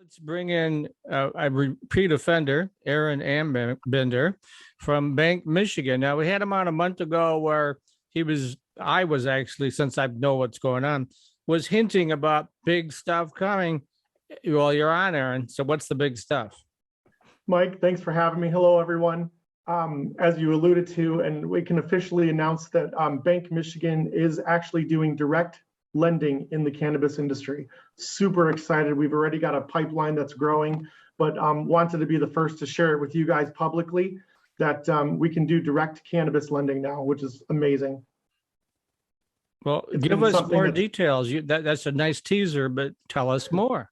Let's bring in a repeat offender, Aaron Ambinder from Bank Michigan. Now, we had him on a month ago where I was actually, since I know what's going on, was hinting about big stuff coming. Well, you're on, Aaron. So what's the big stuff? Mike, thanks for having me. Hello, everyone. As you alluded to, and we can officially announce that Bank Michigan is actually doing direct lending in the cannabis industry. Super excited. We've already got a pipeline that's growing, but wanted to be the first to share it with you guys publicly that we can do direct cannabis lending now, which is amazing. Well, give us more details. That's a nice teaser, but tell us more.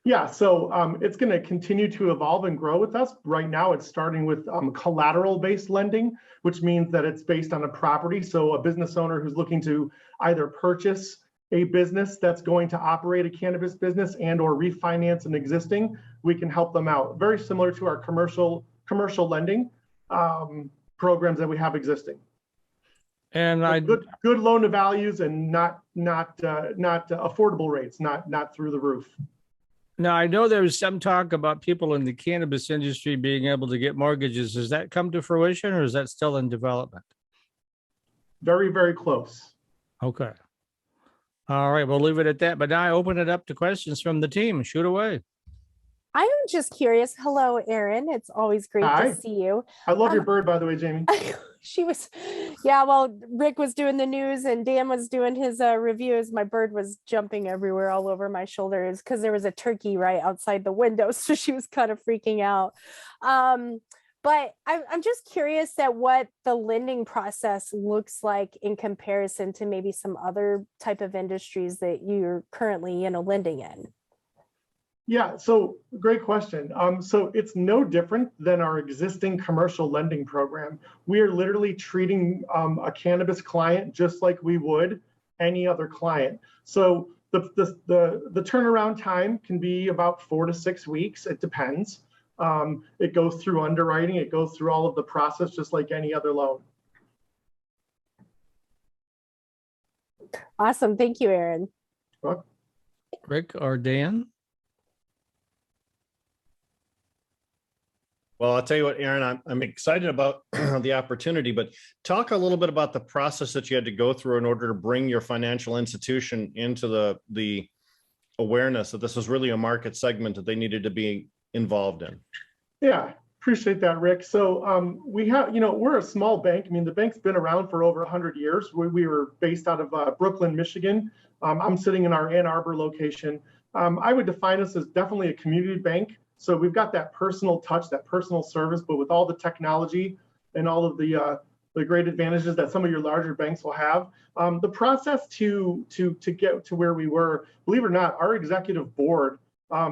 Yeah, so it's going to continue to evolve and grow with us. Right now, it's starting with collateral-based lending, which means that it's based on a property. So a business owner who's looking to either purchase a business that's going to operate a cannabis business and or refinance an existing, we can help them out. Very similar to our commercial lending programs that we have existing. And good loan to values and not affordable rates, not through the roof. Now, I know there was some talk about people in the cannabis industry being able to get mortgages. Has that come to fruition, or is that still in development? Very, very close. Okay. All right, we'll leave it at that. But now I open it up to questions from the team. Shoot away. I am just curious. Hello, Aaron. It's always great to see you. I love your bird, by the way, Jamie. Well, Rick was doing the news and Dan was doing his reviews. My bird was jumping everywhere all over my shoulders because there was a turkey right outside the window. So she was kind of freaking out. But I'm just curious at what the lending process looks like in comparison to maybe some other type of industries that you're currently, lending in. Yeah, so great question. So it's no different than our existing commercial lending program. We are literally treating a cannabis client just like we would any other client. So the turnaround time can be about 4 to 6 weeks. It depends. It goes through underwriting. It goes through all of the process just like any other loan. Awesome. Thank you, Aaron. Rick or Dan? Well, I'll tell you what, Aaron, I'm excited about the opportunity, but talk a little bit about the process that you had to go through in order to bring your financial institution into the awareness that this was really a market segment that they needed to be involved in. Yeah, appreciate that, Rick. So we have, we're a small bank. I mean, the bank's been around for over 100 years. We were based out of Brooklyn, Michigan. I'm sitting in our Ann Arbor location. I would define us as definitely a community bank. So we've got that personal touch, that personal service, but with all the technology and all of the great advantages that some of your larger banks will have. The process to get to where we were, believe it or not, our executive board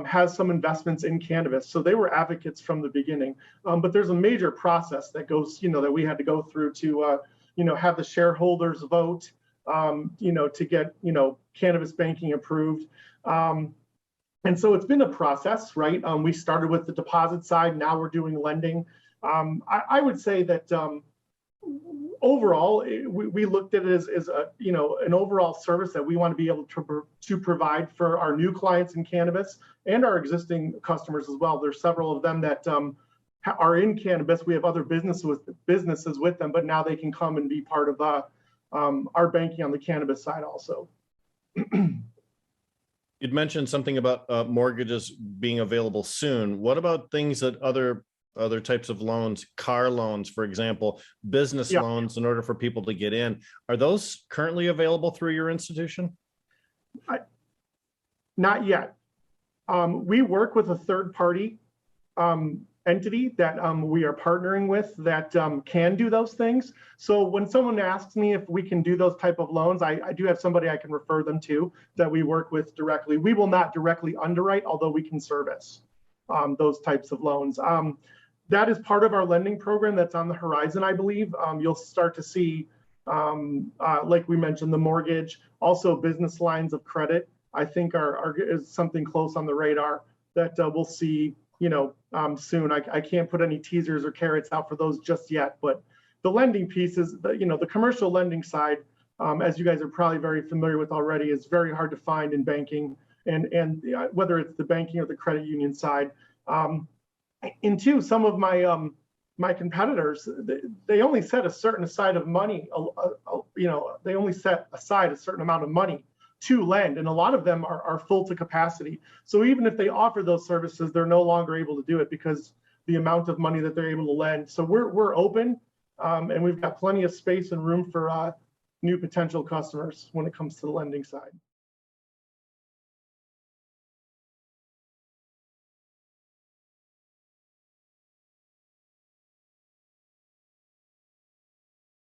has some investments in cannabis. So they were advocates from the beginning. But there's a major process that goes, that we had to go through to, have the shareholders vote, to get, cannabis banking approved. And so it's been a process, right? We started with the deposit side. Now we're doing lending. I would say that overall, we looked at it as a, an overall service that we want to be able to provide for our new clients in cannabis and our existing customers as well. There's several of them that are in cannabis. We have other businesses with them, but now they can come and be part of our banking on the cannabis side also. You'd mentioned something about mortgages being available soon. What about things that other types of loans, car loans, for example, business loans, in order for people to get in? Are those currently available through your institution? Not yet. We work with a third party entity that we are partnering with that can do those things. So when someone asks me if we can do those type of loans, I do have somebody I can refer them to that we work with directly. We will not directly underwrite, although we can service those types of loans. That is part of our lending program that's on the horizon, I believe. You'll start to see, like we mentioned, the mortgage, also business lines of credit, I think is something close on the radar that we'll see soon. I can't put any teasers or carrots out for those just yet, but the lending piece is, the commercial lending side, as you guys are probably very familiar with already, is very hard to find in banking. and whether it's the banking or the credit union side. And two, some of my my competitors, they only set a certain aside of money, they only set aside a certain amount of money to lend, and a lot of them are full to capacity. So even if they offer those services, they're no longer able to do it because the amount of money that they're able to lend. So we're open, and we've got plenty of space and room for new potential customers when it comes to the lending side.